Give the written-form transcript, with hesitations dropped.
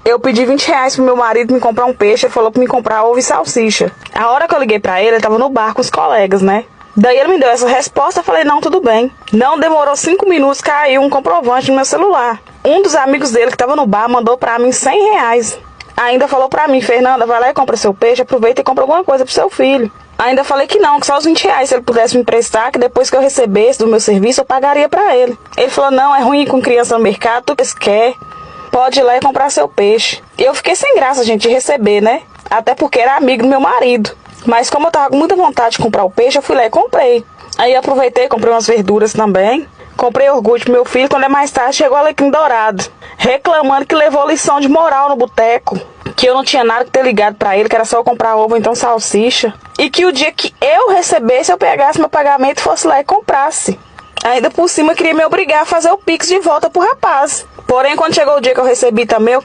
Eu pedi R$ 20 pro meu marido me comprar um peixe, ele falou pra me comprar ovo e salsicha. A hora que eu liguei pra ele tava no bar com os colegas, né? Daí ele me deu essa resposta, eu falei, não, tudo bem. Não demorou 5 minutos, caiu um comprovante no meu celular. Um dos amigos dele que tava no bar mandou pra mim R$ 100. Ainda falou pra mim, Fernanda, vai lá e compra seu peixe, aproveita e compra alguma coisa pro seu filho. Ainda falei que não, que só os R$ 20 se ele pudesse me emprestar, que depois que eu recebesse do meu serviço eu pagaria pra ele. Ele falou, não, é ruim ir com criança no mercado, tu que quer, pode ir lá e comprar seu peixe. E eu fiquei sem graça, gente, de receber, né? Até porque era amigo do meu marido. Mas como eu tava com muita vontade de comprar o peixe, eu fui lá e comprei. Aí eu aproveitei, comprei umas verduras também. Comprei iogurte pro meu filho, quando é mais tarde chegou o alecrim dourado. Reclamando que levou lição de moral no boteco. Que eu não tinha nada que ter ligado pra ele, que era só eu comprar ovo, então salsicha. E que o dia que eu recebesse, eu pegasse meu pagamento e fosse lá e comprasse. Ainda por cima queria me obrigar a fazer o Pix de volta pro rapaz. Porém, quando chegou o dia que eu recebi também, eu